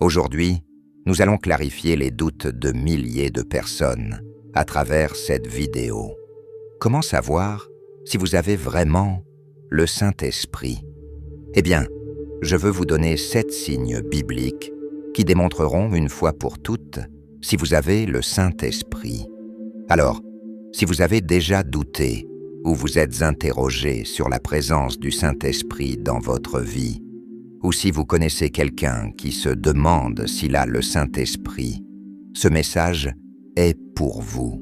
Aujourd'hui, nous allons clarifier les doutes de milliers de personnes à travers cette vidéo. Comment savoir si vous avez vraiment le Saint-Esprit? Eh bien, je veux vous donner 7 signes bibliques qui démontreront une fois pour toutes si vous avez le Saint-Esprit. Alors, si vous avez déjà douté ou vous êtes interrogé sur la présence du Saint-Esprit dans votre vie, ou si vous connaissez quelqu'un qui se demande s'il a le Saint-Esprit, ce message est pour vous.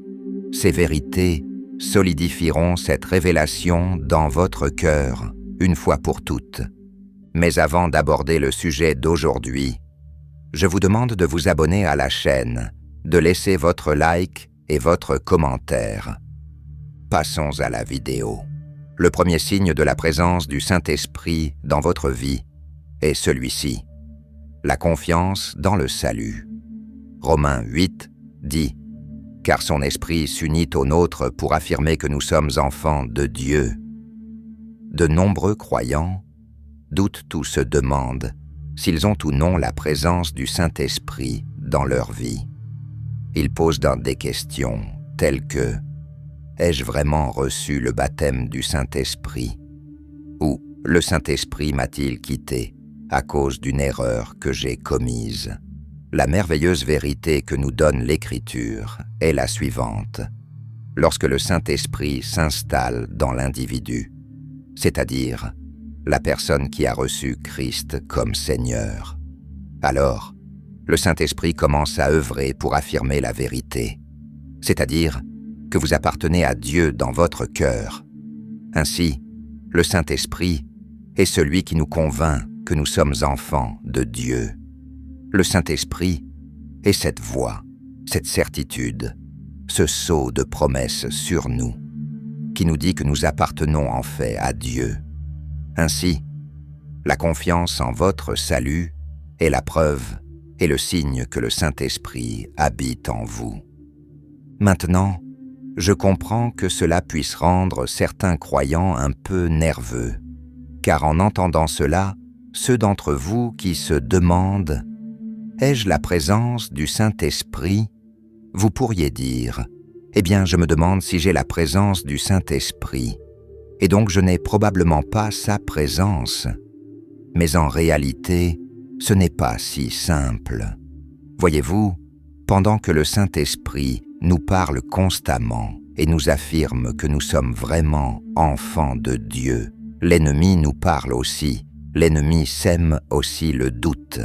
Ces vérités solidifieront cette révélation dans votre cœur une fois pour toutes. Mais avant d'aborder le sujet d'aujourd'hui, je vous demande de vous abonner à la chaîne, de laisser votre like et votre commentaire. Passons à la vidéo. Le premier signe de la présence du Saint-Esprit dans votre vie est celui-ci: la confiance dans le salut. Romains 8 dit « Car son esprit s'unit au nôtre pour affirmer que nous sommes enfants de Dieu ». De nombreux croyants doutent ou se demandent s'ils ont ou non la présence du Saint-Esprit dans leur vie. Ils posent des questions telles que « Ai-je vraiment reçu le baptême du Saint-Esprit » ou « Le Saint-Esprit m'a-t-il quitté à cause d'une erreur que j'ai commise ?» La merveilleuse vérité que nous donne l'Écriture est la suivante. Lorsque le Saint-Esprit s'installe dans l'individu, c'est-à-dire la personne qui a reçu Christ comme Seigneur, alors le Saint-Esprit commence à œuvrer pour affirmer la vérité, c'est-à-dire que vous appartenez à Dieu dans votre cœur. Ainsi, le Saint-Esprit est celui qui nous convainc que nous sommes enfants de Dieu. Le Saint-Esprit est cette voix, cette certitude, ce sceau de promesses sur nous, qui nous dit que nous appartenons en fait à Dieu. Ainsi, la confiance en votre salut est la preuve et le signe que le Saint-Esprit habite en vous. Maintenant, je comprends que cela puisse rendre certains croyants un peu nerveux, car en entendant cela, ceux d'entre vous qui se demandent « Ai-je la présence du Saint-Esprit ?» vous pourriez dire « Eh bien, je me demande si j'ai la présence du Saint-Esprit, et donc je n'ai probablement pas sa présence. » Mais en réalité, ce n'est pas si simple. Voyez-vous, pendant que le Saint-Esprit nous parle constamment et nous affirme que nous sommes vraiment enfants de Dieu, l'ennemi nous parle aussi, l'ennemi sème aussi le doute.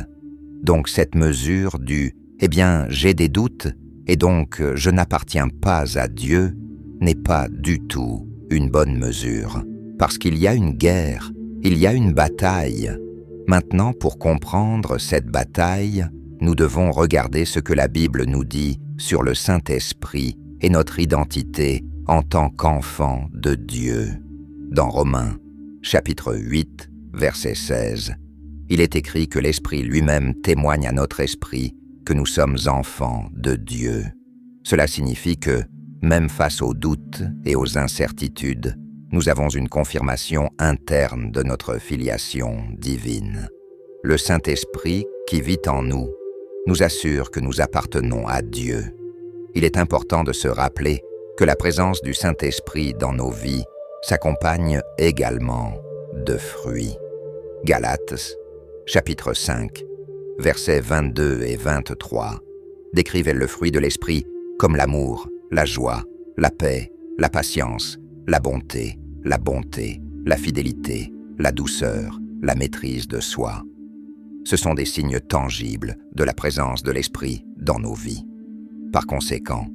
Donc cette mesure du « Eh bien, j'ai des doutes et donc je n'appartiens pas à Dieu » n'est pas du tout une bonne mesure. Parce qu'il y a une guerre, il y a une bataille. Maintenant, pour comprendre cette bataille, nous devons regarder ce que la Bible nous dit sur le Saint-Esprit et notre identité en tant qu'enfants de Dieu. Dans Romains, chapitre 8, verset 16, il est écrit que l'Esprit lui-même témoigne à notre esprit que nous sommes enfants de Dieu. Cela signifie que, même face aux doutes et aux incertitudes, nous avons une confirmation interne de notre filiation divine. Le Saint-Esprit qui vit en nous nous assure que nous appartenons à Dieu. Il est important de se rappeler que la présence du Saint-Esprit dans nos vies s'accompagne également de fruits. Galates, chapitre 5, versets 22 et 23, décrivent le fruit de l'Esprit comme l'amour, la joie, la paix, la patience, la bonté, la fidélité, la douceur, la maîtrise de soi. Ce sont des signes tangibles de la présence de l'Esprit dans nos vies. Par conséquent,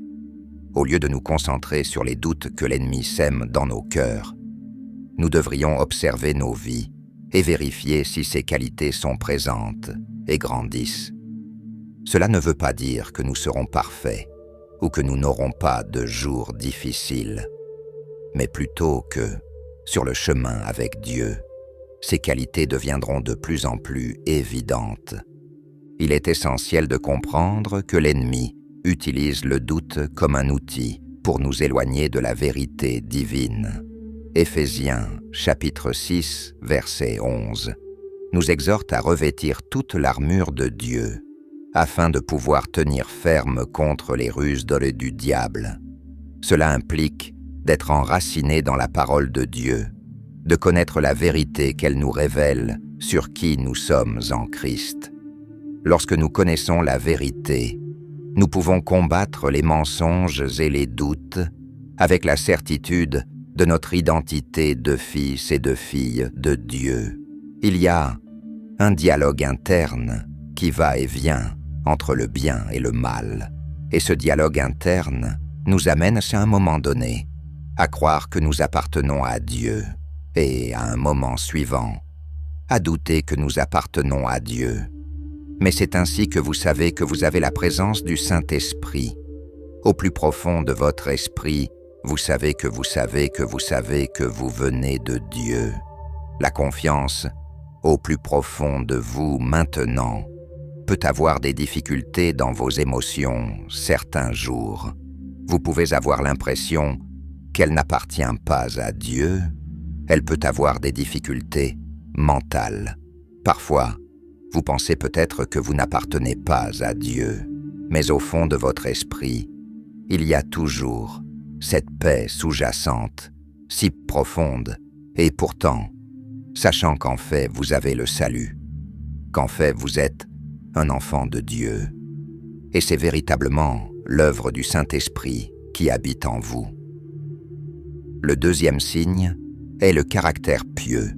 au lieu de nous concentrer sur les doutes que l'ennemi sème dans nos cœurs, nous devrions observer nos vies et vérifier si ces qualités sont présentes et grandissent. Cela ne veut pas dire que nous serons parfaits ou que nous n'aurons pas de jours difficiles, mais plutôt que, sur le chemin avec Dieu, ces qualités deviendront de plus en plus évidentes. Il est essentiel de comprendre que l'ennemi utilise le doute comme un outil pour nous éloigner de la vérité divine. Éphésiens, chapitre 6, verset 11, nous exhorte à revêtir toute l'armure de Dieu afin de pouvoir tenir ferme contre les ruses du diable. Cela implique d'être enraciné dans la parole de Dieu, de connaître la vérité qu'elle nous révèle sur qui nous sommes en Christ. Lorsque nous connaissons la vérité, nous pouvons combattre les mensonges et les doutes avec la certitude de notre identité de fils et de filles de Dieu. Il y a un dialogue interne qui va et vient entre le bien et le mal. Et ce dialogue interne nous amène à un moment donné à croire que nous appartenons à Dieu et à un moment suivant à douter que nous appartenons à Dieu. Mais c'est ainsi que vous savez que vous avez la présence du Saint-Esprit. Au plus profond de votre esprit, vous savez que vous savez que vous savez que vous venez de Dieu. La confiance, au plus profond de vous maintenant, peut avoir des difficultés dans vos émotions certains jours. Vous pouvez avoir l'impression qu'elle n'appartient pas à Dieu. Elle peut avoir des difficultés mentales. Parfois, vous pensez peut-être que vous n'appartenez pas à Dieu, mais au fond de votre esprit, il y a toujours cette paix sous-jacente, si profonde, et pourtant, sachant qu'en fait vous avez le salut, qu'en fait vous êtes un enfant de Dieu. Et c'est véritablement l'œuvre du Saint-Esprit qui habite en vous. Le deuxième signe est le caractère pieux.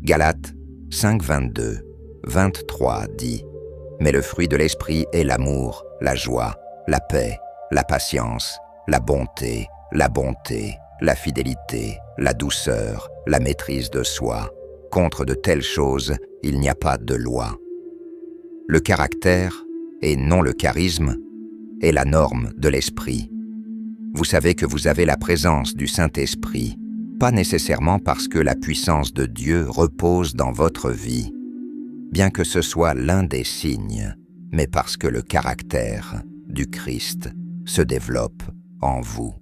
Galates 5, 22, 23 dit « Mais le fruit de l'esprit est l'amour, la joie, la paix, la patience, la bonté, la fidélité, la douceur, la maîtrise de soi. Contre de telles choses, il n'y a pas de loi. » Le caractère, et non le charisme, est la norme de l'esprit. Vous savez que vous avez la présence du Saint-Esprit, pas nécessairement parce que la puissance de Dieu repose dans votre vie, bien que ce soit l'un des signes, mais parce que le caractère du Christ se développe en vous.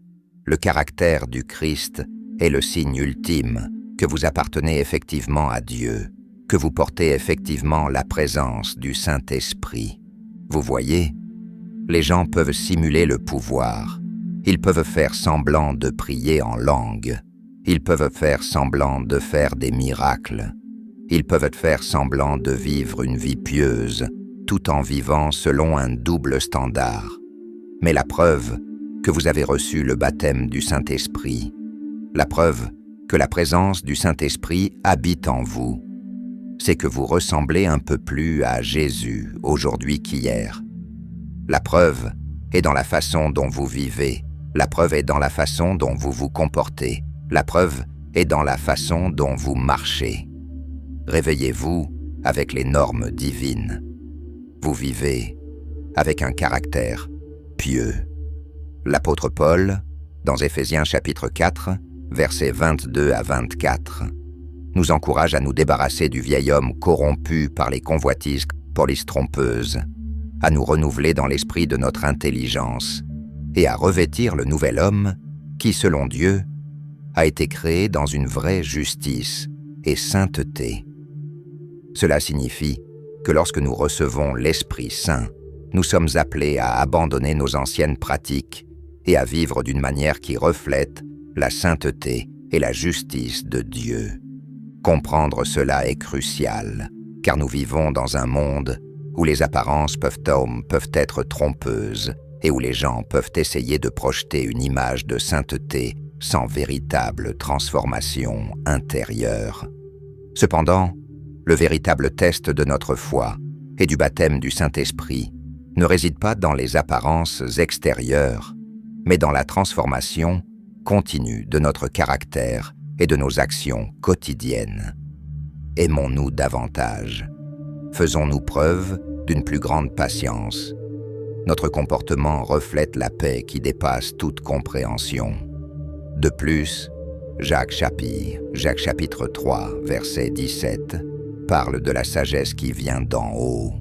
Le caractère du Christ est le signe ultime que vous appartenez effectivement à Dieu, que vous portez effectivement la présence du Saint-Esprit. Vous voyez, les gens peuvent simuler le pouvoir, ils peuvent faire semblant de prier en langue, ils peuvent faire semblant de faire des miracles, ils peuvent faire semblant de vivre une vie pieuse, tout en vivant selon un double standard. Mais la preuve que vous avez reçu le baptême du Saint-Esprit, la preuve que la présence du Saint-Esprit habite en vous, c'est que vous ressemblez un peu plus à Jésus aujourd'hui qu'hier. La preuve est dans la façon dont vous vivez, la preuve est dans la façon dont vous vous comportez, la preuve est dans la façon dont vous marchez. Réveillez-vous avec les normes divines. Vous vivez avec un caractère pieux. L'apôtre Paul, dans Éphésiens chapitre 4, versets 22 à 24, nous encourage à nous débarrasser du vieil homme corrompu par les convoitises trompeuses, à nous renouveler dans l'esprit de notre intelligence et à revêtir le nouvel homme qui, selon Dieu, a été créé dans une vraie justice et sainteté. Cela signifie que lorsque nous recevons l'Esprit Saint, nous sommes appelés à abandonner nos anciennes pratiques et à vivre d'une manière qui reflète la sainteté et la justice de Dieu. Comprendre cela est crucial, car nous vivons dans un monde où les apparences peuvent être trompeuses et où les gens peuvent essayer de projeter une image de sainteté sans véritable transformation intérieure. Cependant, le véritable test de notre foi et du baptême du Saint-Esprit ne réside pas dans les apparences extérieures, mais dans la transformation continue de notre caractère et de nos actions quotidiennes. Aimons-nous davantage? Faisons-nous preuve d'une plus grande patience? Notre comportement reflète la paix qui dépasse toute compréhension. De plus, Jacques chapitre 3, verset 17, parle de la sagesse qui vient d'en haut.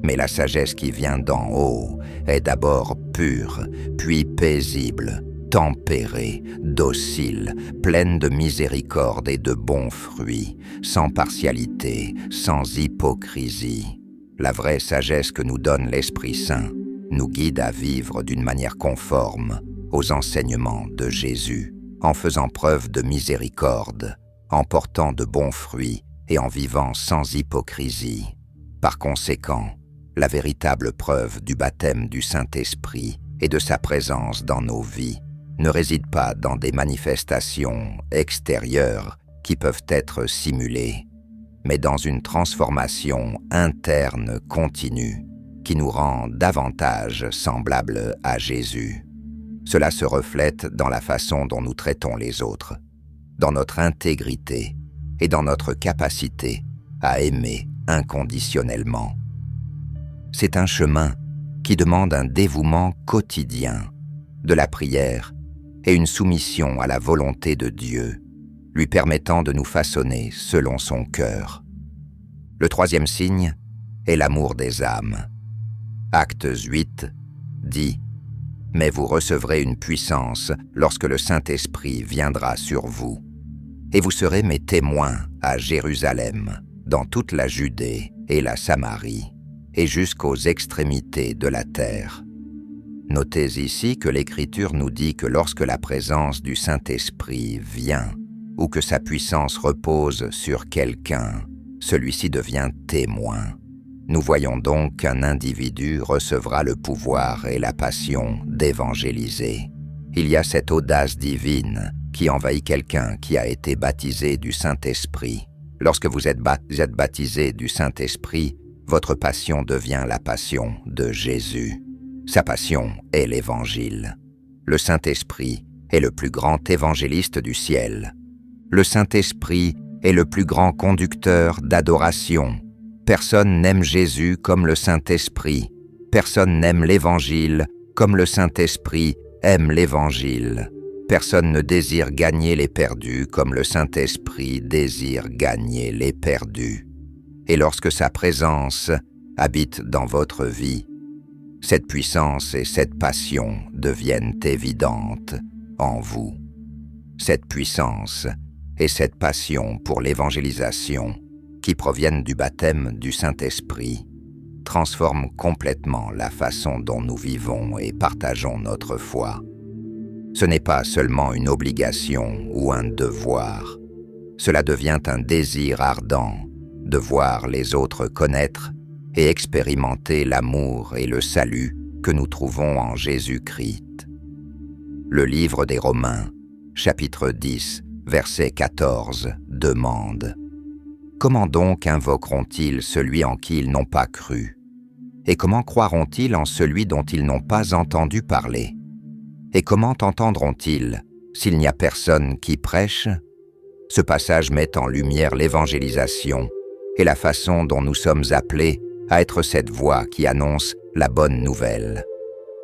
Mais la sagesse qui vient d'en haut est d'abord pure, puis paisible, tempérée, docile, pleine de miséricorde et de bons fruits, sans partialité, sans hypocrisie. La vraie sagesse que nous donne l'Esprit Saint nous guide à vivre d'une manière conforme aux enseignements de Jésus, en faisant preuve de miséricorde, en portant de bons fruits et en vivant sans hypocrisie. Par conséquent, la véritable preuve du baptême du Saint-Esprit et de sa présence dans nos vies ne réside pas dans des manifestations extérieures qui peuvent être simulées, mais dans une transformation interne continue qui nous rend davantage semblables à Jésus. Cela se reflète dans la façon dont nous traitons les autres, dans notre intégrité et dans notre capacité à aimer inconditionnellement. C'est un chemin qui demande un dévouement quotidien, de la prière et une soumission à la volonté de Dieu, lui permettant de nous façonner selon son cœur. Le troisième signe est l'amour des âmes. Actes 8 dit « Mais vous recevrez une puissance lorsque le Saint-Esprit viendra sur vous, et vous serez mes témoins à Jérusalem, dans toute la Judée et la Samarie, et jusqu'aux extrémités de la terre. » Notez ici que l'Écriture nous dit que lorsque la présence du Saint-Esprit vient, ou que sa puissance repose sur quelqu'un, celui-ci devient témoin. Nous voyons donc qu'un individu recevra le pouvoir et la passion d'évangéliser. Il y a cette audace divine qui envahit quelqu'un qui a été baptisé du Saint-Esprit. Lorsque vous êtes baptisé du Saint-Esprit, votre passion devient la passion de Jésus. Sa passion est l'Évangile. Le Saint-Esprit est le plus grand évangéliste du ciel. Le Saint-Esprit est le plus grand conducteur d'adoration. Personne n'aime Jésus comme le Saint-Esprit. Personne n'aime l'Évangile comme le Saint-Esprit aime l'Évangile. Personne ne désire gagner les perdus comme le Saint-Esprit désire gagner les perdus. Et lorsque sa présence habite dans votre vie, cette puissance et cette passion deviennent évidentes en vous. Cette puissance et cette passion pour l'évangélisation qui proviennent du baptême du Saint-Esprit transforment complètement la façon dont nous vivons et partageons notre foi. Ce n'est pas seulement une obligation ou un devoir. Cela devient un désir ardent de voir les autres connaître et expérimenter l'amour et le salut que nous trouvons en Jésus-Christ. Le livre des Romains, chapitre 10, verset 14, demande « Comment donc invoqueront-ils celui en qui ils n'ont pas cru? Et comment croiront-ils en celui dont ils n'ont pas entendu parler? Et comment entendront-ils s'il n'y a personne qui prêche ?» Ce passage met en lumière l'évangélisation et la façon dont nous sommes appelés à être cette voix qui annonce la bonne nouvelle.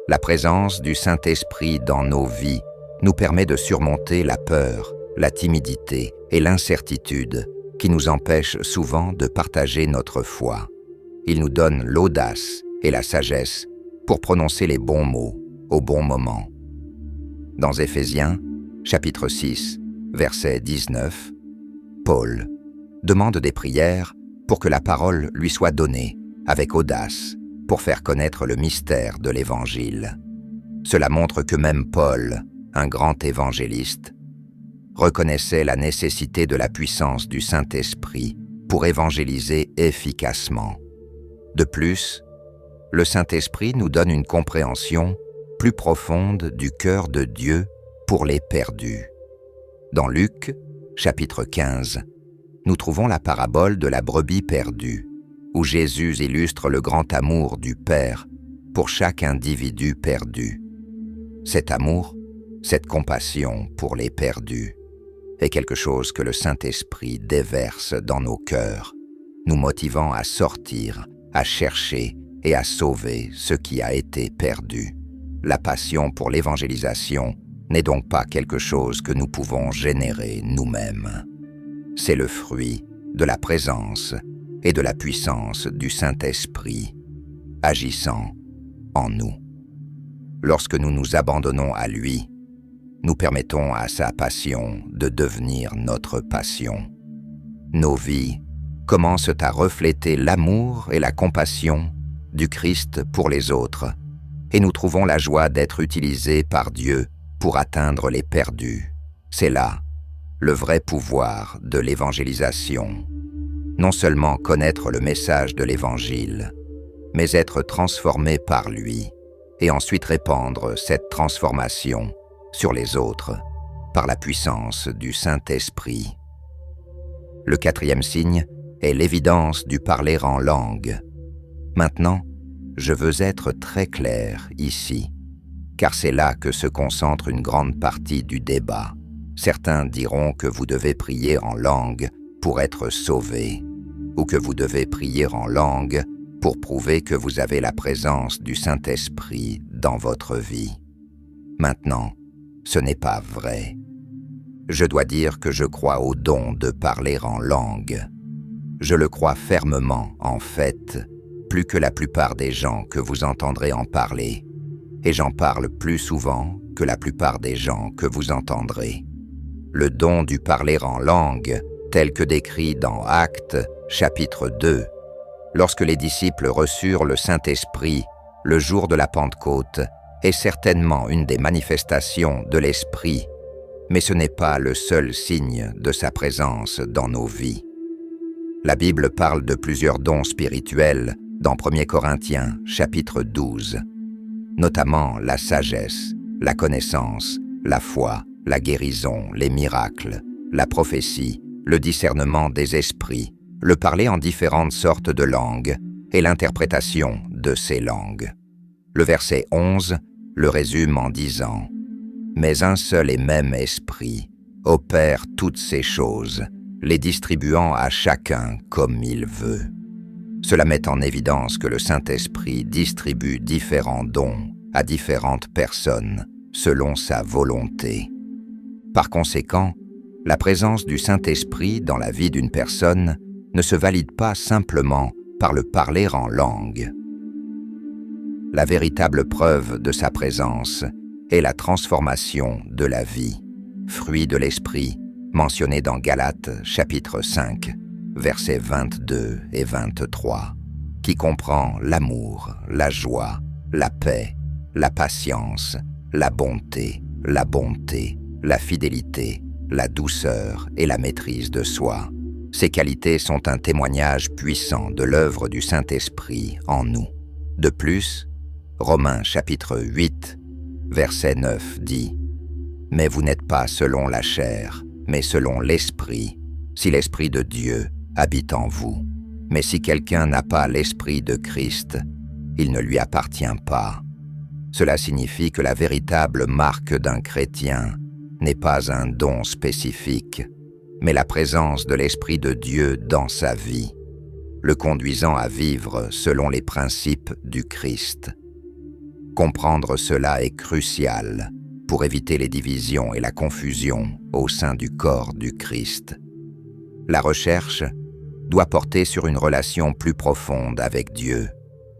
La présence du Saint-Esprit dans nos vies nous permet de surmonter la peur, la timidité et l'incertitude qui nous empêchent souvent de partager notre foi. Il nous donne l'audace et la sagesse pour prononcer les bons mots au bon moment. Dans Éphésiens, chapitre 6, verset 19, Paul demande des prières pour que la parole lui soit donnée avec audace pour faire connaître le mystère de l'Évangile. Cela montre que même Paul, un grand évangéliste, reconnaissait la nécessité de la puissance du Saint-Esprit pour évangéliser efficacement. De plus, le Saint-Esprit nous donne une compréhension plus profonde du cœur de Dieu pour les perdus. Dans Luc, chapitre 15, nous trouvons la parabole de la brebis perdue, où Jésus illustre le grand amour du Père pour chaque individu perdu. Cet amour, cette compassion pour les perdus, est quelque chose que le Saint-Esprit déverse dans nos cœurs, nous motivant à sortir, à chercher et à sauver ce qui a été perdu. La passion pour l'évangélisation n'est donc pas quelque chose que nous pouvons générer nous-mêmes. C'est le fruit de la présence et de la puissance du Saint-Esprit agissant en nous. Lorsque nous nous abandonnons à lui, nous permettons à sa passion de devenir notre passion. Nos vies commencent à refléter l'amour et la compassion du Christ pour les autres, et nous trouvons la joie d'être utilisés par Dieu pour atteindre les perdus. C'est là le vrai pouvoir de l'évangélisation. Non seulement connaître le message de l'Évangile, mais être transformé par lui, et ensuite répandre cette transformation sur les autres par la puissance du Saint-Esprit. Le quatrième signe est l'évidence du parler en langue. Maintenant, je veux être très clair ici, car c'est là que se concentre une grande partie du débat. Certains diront que vous devez prier en langue pour être sauvé, ou que vous devez prier en langue pour prouver que vous avez la présence du Saint-Esprit dans votre vie. Maintenant, ce n'est pas vrai. Je dois dire que je crois au don de parler en langue. Je le crois fermement, en fait, plus que la plupart des gens que vous entendrez en parler, et j'en parle plus souvent que la plupart des gens que vous entendrez. Le don du parler en langue, tel que décrit dans Actes, chapitre 2, lorsque les disciples reçurent le Saint-Esprit le jour de la Pentecôte, est certainement une des manifestations de l'Esprit, mais ce n'est pas le seul signe de sa présence dans nos vies. La Bible parle de plusieurs dons spirituels dans 1 Corinthiens, chapitre 12, notamment la sagesse, la connaissance, la foi, la guérison, les miracles, la prophétie, le discernement des esprits, le parler en différentes sortes de langues et l'interprétation de ces langues. Le verset 11 le résume en disant « Mais un seul et même esprit opère toutes ces choses, les distribuant à chacun comme il veut. » Cela met en évidence que le Saint-Esprit distribue différents dons à différentes personnes selon sa volonté. Par conséquent, la présence du Saint-Esprit dans la vie d'une personne ne se valide pas simplement par le parler en langue. La véritable preuve de sa présence est la transformation de la vie, fruit de l'Esprit, mentionné dans Galates chapitre 5, versets 22 et 23, qui comprend l'amour, la joie, la paix, la patience, la bonté, la fidélité, la douceur et la maîtrise de soi. Ces qualités sont un témoignage puissant de l'œuvre du Saint-Esprit en nous. De plus, Romains chapitre 8, verset 9 dit « Mais vous n'êtes pas selon la chair, mais selon l'Esprit, si l'Esprit de Dieu habite en vous. Mais si quelqu'un n'a pas l'Esprit de Christ, il ne lui appartient pas. » Cela signifie que la véritable marque d'un chrétien n'est pas un don spécifique, mais la présence de l'Esprit de Dieu dans sa vie, le conduisant à vivre selon les principes du Christ. Comprendre cela est crucial pour éviter les divisions et la confusion au sein du corps du Christ. La recherche doit porter sur une relation plus profonde avec Dieu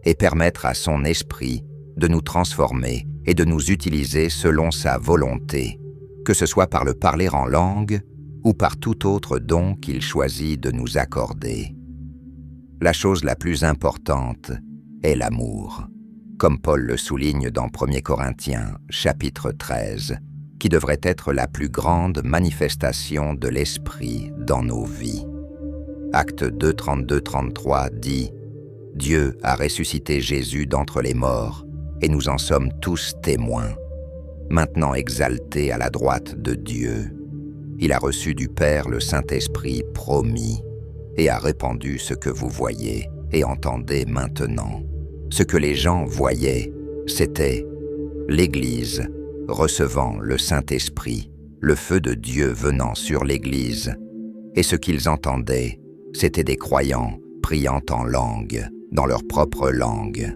et permettre à son Esprit de nous transformer et de nous utiliser selon sa volonté, que ce soit par le parler en langue ou par tout autre don qu'il choisit de nous accorder. La chose la plus importante est l'amour, comme Paul le souligne dans 1 Corinthiens, chapitre 13, qui devrait être la plus grande manifestation de l'Esprit dans nos vies. Actes 2, 32-33 dit « Dieu a ressuscité Jésus d'entre les morts, et nous en sommes tous témoins. Maintenant exalté à la droite de Dieu, il a reçu du Père le Saint-Esprit promis, et a répandu ce que vous voyez et entendez maintenant. Ce que les gens voyaient, c'était l'Église recevant le Saint-Esprit, le feu de Dieu venant sur l'Église, et ce qu'ils entendaient, c'étaient des croyants priant en langue, dans leur propre langue.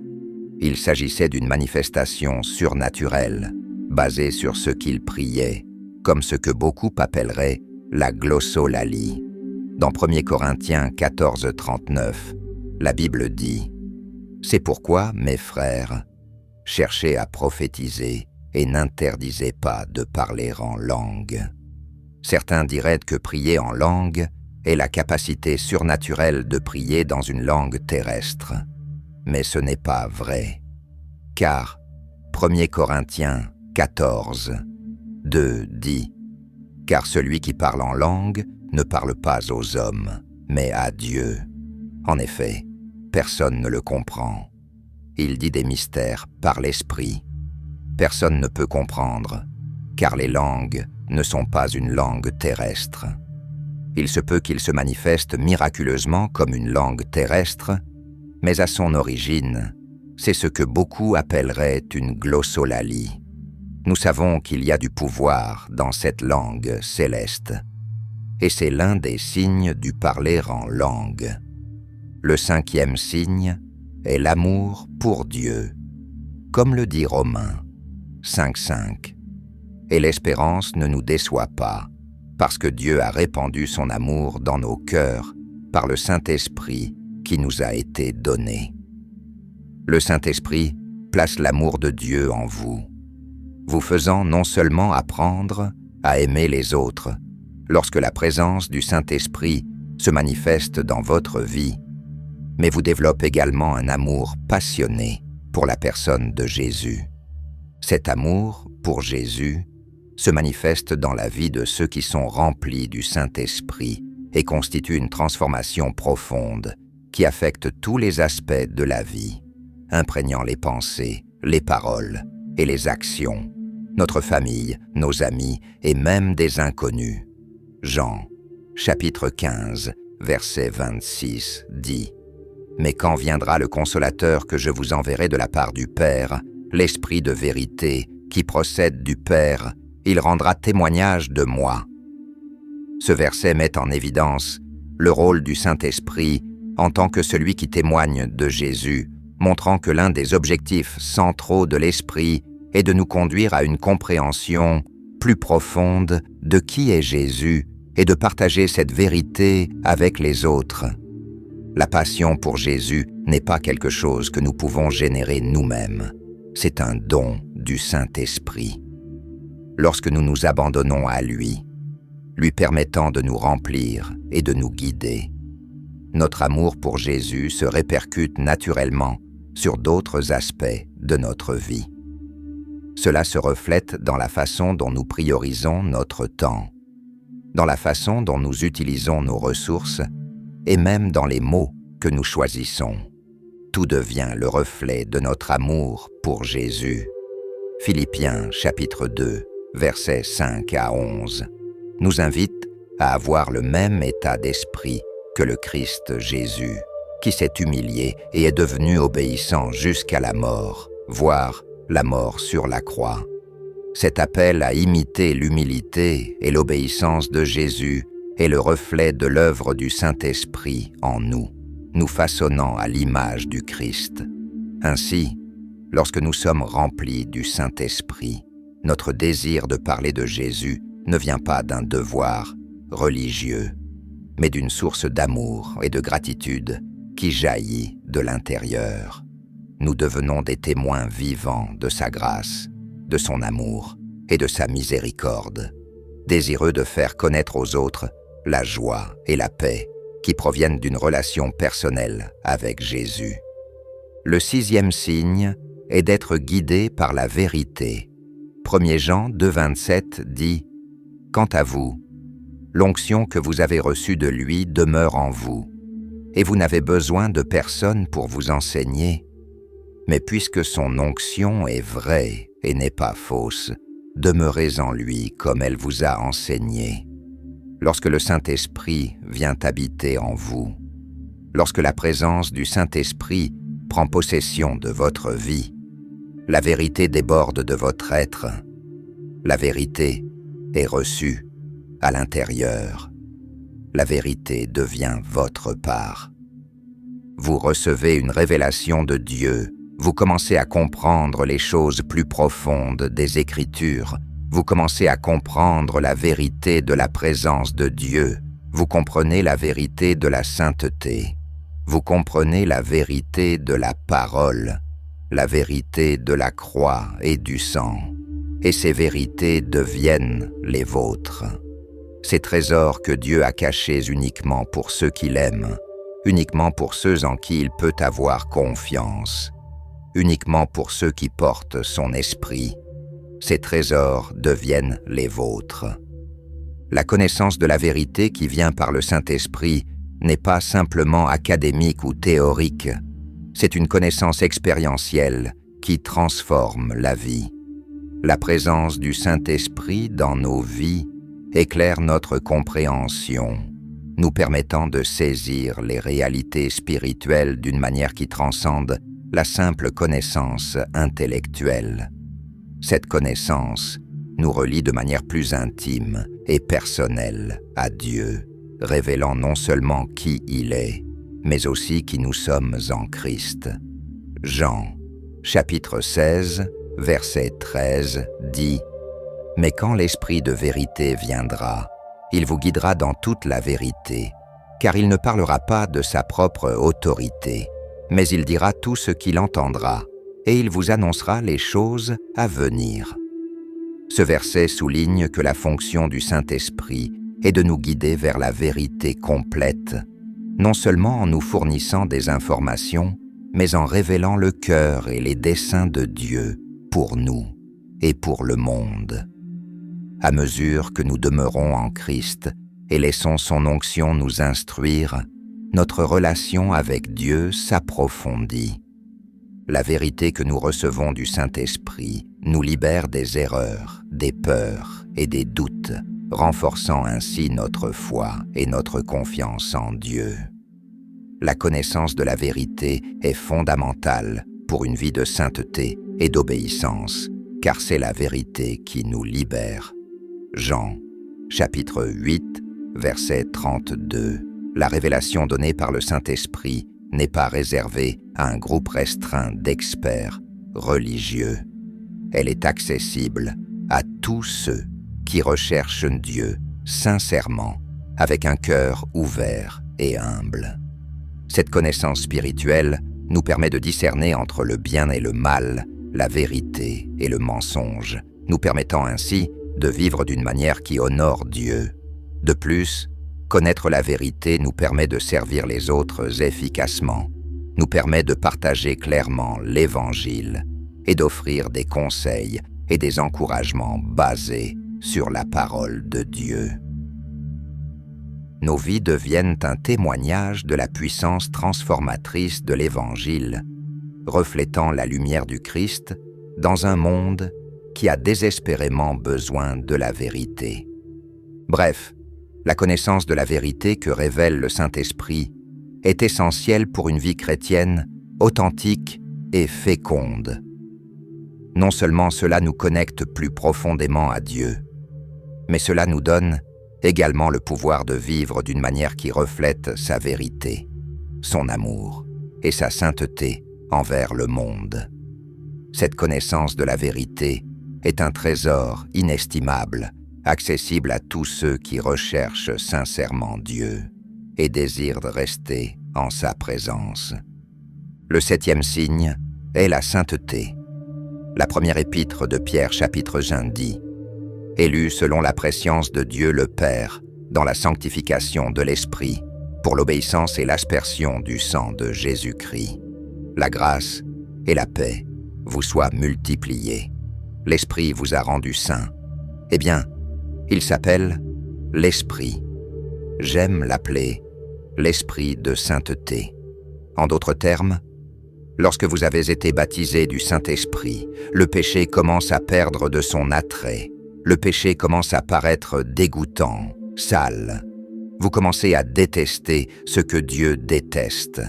Il s'agissait d'une manifestation surnaturelle, basée sur ce qu'ils priaient, comme ce que beaucoup appelleraient la glossolalie. Dans 1 Corinthiens 14, 39, la Bible dit « C'est pourquoi, mes frères, cherchez à prophétiser et n'interdisez pas de parler en langue. » Certains diraient que prier en langue est la capacité surnaturelle de prier dans une langue terrestre. Mais ce n'est pas vrai. Car 1 Corinthiens 14, 2 dit « Car celui qui parle en langue ne parle pas aux hommes, mais à Dieu. En effet, personne ne le comprend. Il dit des mystères par l'esprit. Personne ne peut comprendre, car les langues ne sont pas une langue terrestre. Il se peut qu'il se manifeste miraculeusement comme une langue terrestre, mais à son origine, c'est ce que beaucoup appelleraient une glossolalie. Nous savons qu'il y a du pouvoir dans cette langue céleste, et c'est l'un des signes du parler en langue. Le 5e signe est l'amour pour Dieu, comme le dit Romains 5,5. Et l'espérance ne nous déçoit pas, parce que Dieu a répandu son amour dans nos cœurs par le Saint-Esprit qui nous a été donné. Le Saint-Esprit place l'amour de Dieu en vous, vous faisant non seulement apprendre à aimer les autres, lorsque la présence du Saint-Esprit se manifeste dans votre vie, mais vous développe également un amour passionné pour la personne de Jésus. Cet amour pour Jésus se manifeste dans la vie de ceux qui sont remplis du Saint-Esprit et constitue une transformation profonde qui affecte tous les aspects de la vie, imprégnant les pensées, les paroles et les actions, notre famille, nos amis et même des inconnus. Jean, chapitre 15, verset 26, dit « Mais quand viendra le Consolateur que je vous enverrai de la part du Père, l'Esprit de vérité qui procède du Père, il rendra témoignage de moi. » Ce verset met en évidence le rôle du Saint-Esprit en tant que celui qui témoigne de Jésus, montrant que l'un des objectifs centraux de l'Esprit est de nous conduire à une compréhension plus profonde de qui est Jésus et de partager cette vérité avec les autres. La passion pour Jésus n'est pas quelque chose que nous pouvons générer nous-mêmes. C'est un don du Saint-Esprit. Lorsque nous nous abandonnons à lui permettant de nous remplir et de nous guider, notre amour pour Jésus se répercute naturellement sur d'autres aspects de notre vie. Cela se reflète dans la façon dont nous priorisons notre temps, dans la façon dont nous utilisons nos ressources et même dans les mots que nous choisissons. Tout devient le reflet de notre amour pour Jésus. Philippiens chapitre 2, versets 5 à 11, nous invite à avoir le même état d'esprit que le Christ Jésus, qui s'est humilié et est devenu obéissant jusqu'à la mort, voire la mort sur la croix. Cet appel à imiter l'humilité et l'obéissance de Jésus est le reflet de l'œuvre du Saint-Esprit en nous, nous façonnant à l'image du Christ. Ainsi, lorsque nous sommes remplis du Saint-Esprit, notre désir de parler de Jésus ne vient pas d'un devoir religieux, mais d'une source d'amour et de gratitude qui jaillit de l'intérieur. Nous devenons des témoins vivants de sa grâce, de son amour et de sa miséricorde, désireux de faire connaître aux autres la joie et la paix qui proviennent d'une relation personnelle avec Jésus. Le 6e signe est d'être guidé par la vérité. 1 Jean 2,27 dit « Quant à vous, l'onction que vous avez reçue de lui demeure en vous, et vous n'avez besoin de personne pour vous enseigner. Mais puisque son onction est vraie et n'est pas fausse, demeurez en lui comme elle vous a enseigné. » Lorsque le Saint-Esprit vient habiter en vous, lorsque la présence du Saint-Esprit prend possession de votre vie, la vérité déborde de votre être. La vérité est reçue à l'intérieur. La vérité devient votre part. Vous recevez une révélation de Dieu. Vous commencez à comprendre les choses plus profondes des Écritures. Vous commencez à comprendre la vérité de la présence de Dieu. Vous comprenez la vérité de la sainteté. Vous comprenez la vérité de la parole, la vérité de la croix et du sang. Et ces vérités deviennent les vôtres. ces trésors que Dieu a cachés uniquement pour ceux qu'il aime, uniquement pour ceux en qui il peut avoir confiance, uniquement pour ceux qui portent son esprit. Ces trésors deviennent les vôtres. La connaissance de la vérité qui vient par le Saint-Esprit n'est pas simplement académique ou théorique, c'est une connaissance expérientielle qui transforme la vie. La présence du Saint-Esprit dans nos vies éclaire notre compréhension, nous permettant de saisir les réalités spirituelles d'une manière qui transcende la simple connaissance intellectuelle. Cette connaissance nous relie de manière plus intime et personnelle à Dieu, révélant non seulement qui il est, mais aussi qui nous sommes en Christ. Jean, chapitre 16, verset 13, dit « Mais quand l'Esprit de vérité viendra, il vous guidera dans toute la vérité, car il ne parlera pas de sa propre autorité, mais il dira tout ce qu'il entendra, et il vous annoncera les choses à venir. » Ce verset souligne que la fonction du Saint-Esprit est de nous guider vers la vérité complète, non seulement en nous fournissant des informations, mais en révélant le cœur et les desseins de Dieu pour nous et pour le monde. À mesure que nous demeurons en Christ et laissons son onction nous instruire, notre relation avec Dieu s'approfondit. La vérité que nous recevons du Saint-Esprit nous libère des erreurs, des peurs et des doutes, renforçant ainsi notre foi et notre confiance en Dieu. La connaissance de la vérité est fondamentale pour une vie de sainteté et d'obéissance, car c'est la vérité qui nous libère. Jean, chapitre 8, verset 32. La révélation donnée par le Saint-Esprit n'est pas réservée à un groupe restreint d'experts religieux. Elle est accessible à tous ceux qui recherchent Dieu sincèrement, avec un cœur ouvert et humble. Cette connaissance spirituelle nous permet de discerner entre le bien et le mal, la vérité et le mensonge, nous permettant ainsi de vivre d'une manière qui honore Dieu. De plus, connaître la vérité nous permet de servir les autres efficacement, nous permet de partager clairement l'Évangile et d'offrir des conseils et des encouragements basés sur la parole de Dieu. Nos vies deviennent un témoignage de la puissance transformatrice de l'Évangile, reflétant la lumière du Christ dans un monde qui a désespérément besoin de la vérité. Bref, la connaissance de la vérité que révèle le Saint-Esprit est essentielle pour une vie chrétienne authentique et féconde. Non seulement cela nous connecte plus profondément à Dieu, mais cela nous donne également le pouvoir de vivre d'une manière qui reflète sa vérité, son amour et sa sainteté envers le monde. Cette connaissance de la vérité est un trésor inestimable, accessible à tous ceux qui recherchent sincèrement Dieu et désirent rester en sa présence. Le 7e signe est la sainteté. La première épître de Pierre chapitre 1 dit « Élu selon la prescience de Dieu le Père, dans la sanctification de l'Esprit, pour l'obéissance et l'aspersion du sang de Jésus-Christ. La grâce et la paix vous soient multipliées. L'Esprit vous a rendu saint. Eh bien, il s'appelle l'Esprit. J'aime l'appeler l'Esprit de sainteté. En d'autres termes, lorsque vous avez été baptisé du Saint-Esprit, le péché commence à perdre de son attrait. Le péché commence à paraître dégoûtant, sale. Vous commencez à détester ce que Dieu déteste.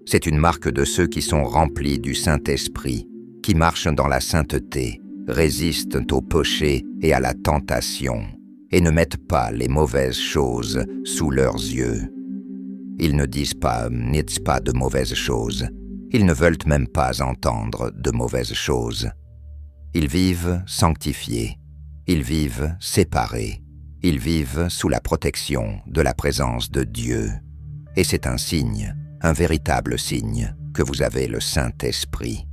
C'est une marque de ceux qui sont remplis du Saint-Esprit, qui marchent dans la sainteté, résistent au péché et à la tentation, et ne mettent pas les mauvaises choses sous leurs yeux. Ils ne disent pas « n'its pas de mauvaises choses ». Ils ne veulent même pas entendre de mauvaises choses. Ils vivent sanctifiés. Ils vivent séparés. Ils vivent sous la protection de la présence de Dieu. Et c'est un signe, un véritable signe, que vous avez le Saint-Esprit.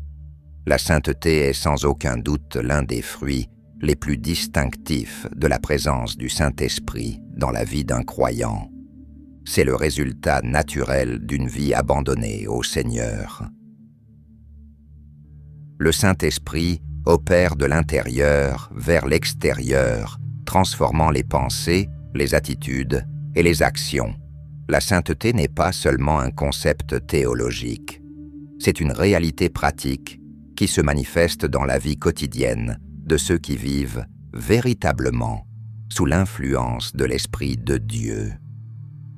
La sainteté est sans aucun doute l'un des fruits les plus distinctifs de la présence du Saint-Esprit dans la vie d'un croyant. C'est le résultat naturel d'une vie abandonnée au Seigneur. Le Saint-Esprit opère de l'intérieur vers l'extérieur, transformant les pensées, les attitudes et les actions. La sainteté n'est pas seulement un concept théologique. C'est une réalité pratique qui se manifeste dans la vie quotidienne de ceux qui vivent véritablement sous l'influence de l'Esprit de Dieu.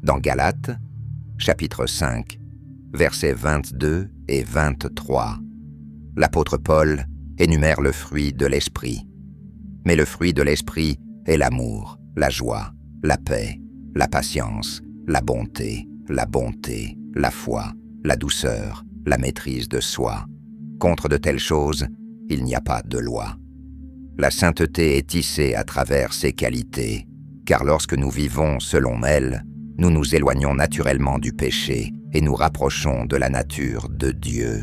Dans Galates, chapitre 5, versets 22 et 23, l'apôtre Paul énumère le fruit de l'Esprit. Mais le fruit de l'Esprit est l'amour, la joie, la paix, la patience, la bonté, la foi, la douceur, la maîtrise de soi. Contre de telles choses, il n'y a pas de loi. La sainteté est tissée à travers ces qualités, car lorsque nous vivons selon elles, nous nous éloignons naturellement du péché et nous rapprochons de la nature de Dieu.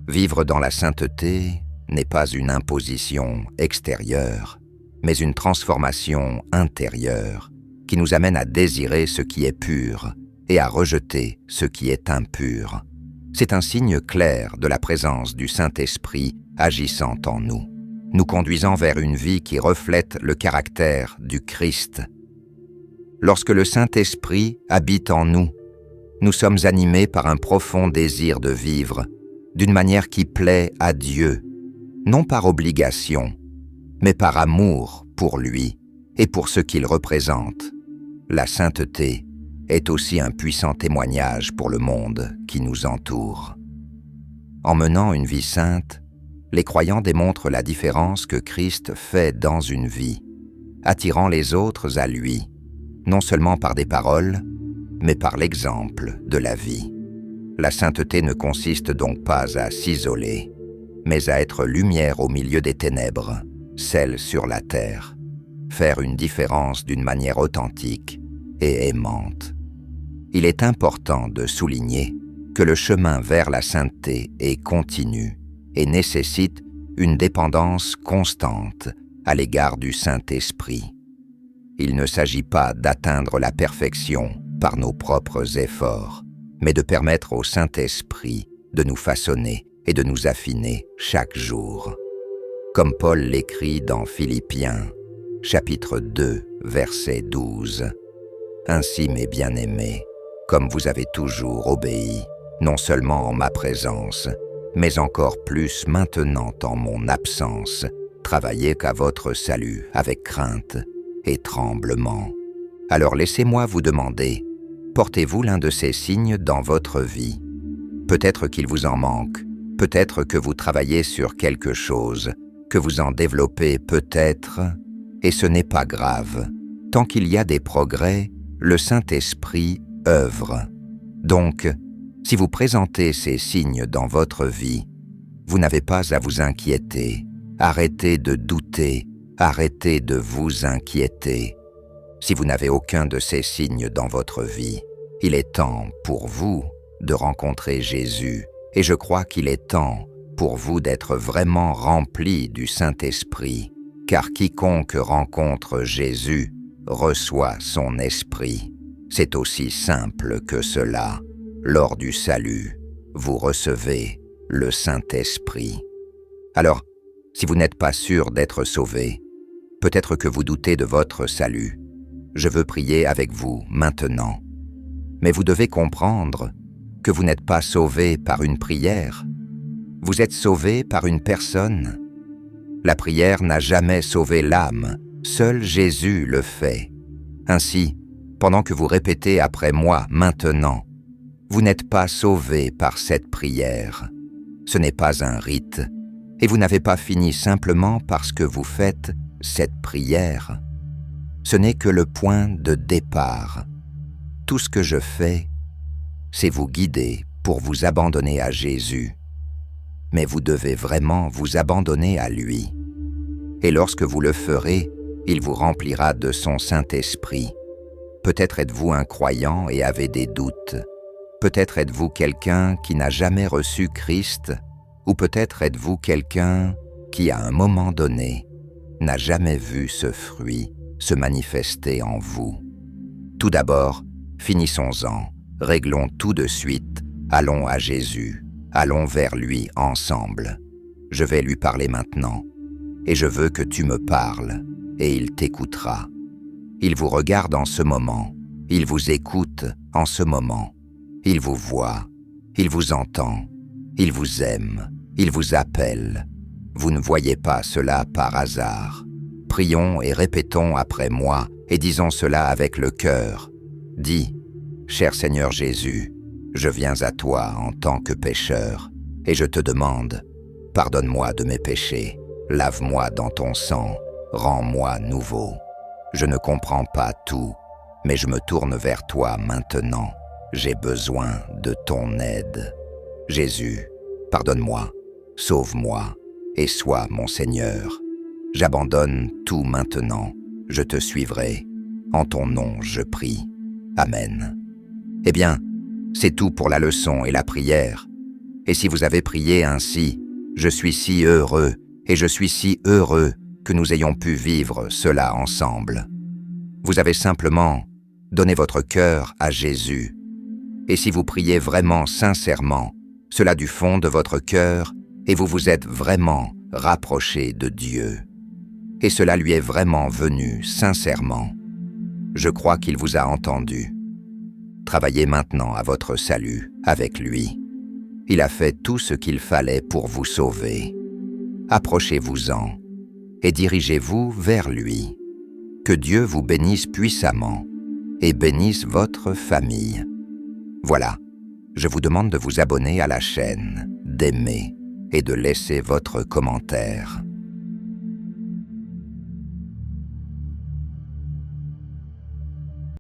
Vivre dans la sainteté n'est pas une imposition extérieure, mais une transformation intérieure qui nous amène à désirer ce qui est pur et à rejeter ce qui est impur. C'est un signe clair de la présence du Saint-Esprit agissant en nous, nous conduisant vers une vie qui reflète le caractère du Christ. Lorsque le Saint-Esprit habite en nous, nous sommes animés par un profond désir de vivre d'une manière qui plaît à Dieu, non par obligation, mais par amour pour lui et pour ce qu'il représente. La sainteté est aussi un puissant témoignage pour le monde qui nous entoure. En menant une vie sainte, les croyants démontrent la différence que Christ fait dans une vie, attirant les autres à lui, non seulement par des paroles, mais par l'exemple de la vie. La sainteté ne consiste donc pas à s'isoler, mais à être lumière au milieu des ténèbres, celle sur la terre, faire une différence d'une manière authentique et aimante. Il est important de souligner que le chemin vers la sainteté est continu et nécessite une dépendance constante à l'égard du Saint-Esprit. Il ne s'agit pas d'atteindre la perfection par nos propres efforts, mais de permettre au Saint-Esprit de nous façonner et de nous affiner chaque jour. Comme Paul l'écrit dans Philippiens, chapitre 2, verset 12. « Ainsi, mes bien-aimés, comme vous avez toujours obéi, non seulement en ma présence, mais encore plus maintenant en mon absence, travaillez qu'à votre salut avec crainte et tremblement. Alors laissez-moi vous demander, portez-vous l'un de ces signes dans votre vie? Peut-être qu'il vous en manque, peut-être que vous travaillez sur quelque chose, que vous en développez peut-être, et ce n'est pas grave. Tant qu'il y a des progrès, le Saint-Esprit œuvre. Donc, si vous présentez ces signes dans votre vie, vous n'avez pas à vous inquiéter. Arrêtez de douter, arrêtez de vous inquiéter. Si vous n'avez aucun de ces signes dans votre vie, il est temps pour vous de rencontrer Jésus, et je crois qu'il est temps pour vous d'être vraiment rempli du Saint-Esprit, car quiconque rencontre Jésus reçoit son esprit. C'est aussi simple que cela. Lors du salut, vous recevez le Saint-Esprit. Alors, si vous n'êtes pas sûr d'être sauvé, peut-être que vous doutez de votre salut, je veux prier avec vous maintenant. Mais vous devez comprendre que vous n'êtes pas sauvé par une prière. Vous êtes sauvé par une personne. La prière n'a jamais sauvé l'âme, seul Jésus le fait. Ainsi, pendant que vous répétez après moi maintenant, vous n'êtes pas sauvé par cette prière. Ce n'est pas un rite, et vous n'avez pas fini simplement parce que vous faites cette prière. Ce n'est que le point de départ. Tout ce que je fais, c'est vous guider pour vous abandonner à Jésus. Mais vous devez vraiment vous abandonner à lui. Et lorsque vous le ferez, il vous remplira de son Saint-Esprit. Peut-être êtes-vous un croyant et avez des doutes. Peut-être êtes-vous quelqu'un qui n'a jamais reçu Christ, ou peut-être êtes-vous quelqu'un qui, à un moment donné, n'a jamais vu ce fruit se manifester en vous. Tout d'abord, finissons-en, réglons tout de suite, allons à Jésus, allons vers lui ensemble. Je vais lui parler maintenant, et je veux que tu me parles, et il t'écoutera. Il vous regarde en ce moment, il vous écoute en ce moment, il vous voit, il vous entend, il vous aime, il vous appelle. Vous ne voyez pas cela par hasard. Prions et répétons après moi et disons cela avec le cœur. Dis, cher Seigneur Jésus, je viens à toi en tant que pécheur et je te demande, pardonne-moi de mes péchés, lave-moi dans ton sang, rends-moi nouveau. Je ne comprends pas tout, mais je me tourne vers toi maintenant. J'ai besoin de ton aide. Jésus, pardonne-moi, sauve-moi et sois mon Seigneur. J'abandonne tout maintenant, je te suivrai. En ton nom je prie. Amen. Eh bien, c'est tout pour la leçon et la prière. Et si vous avez prié ainsi, je suis si heureux et je suis si heureux que nous ayons pu vivre cela ensemble. Vous avez simplement donné votre cœur à Jésus. Et si vous priez vraiment sincèrement, cela du fond de votre cœur, et vous vous êtes vraiment rapproché de Dieu. Et cela lui est vraiment venu sincèrement. Je crois qu'il vous a entendu. Travaillez maintenant à votre salut avec lui. Il a fait tout ce qu'il fallait pour vous sauver. Approchez-vous-en et dirigez-vous vers lui. Que Dieu vous bénisse puissamment et bénisse votre famille. Voilà, je vous demande de vous abonner à la chaîne, d'aimer et de laisser votre commentaire.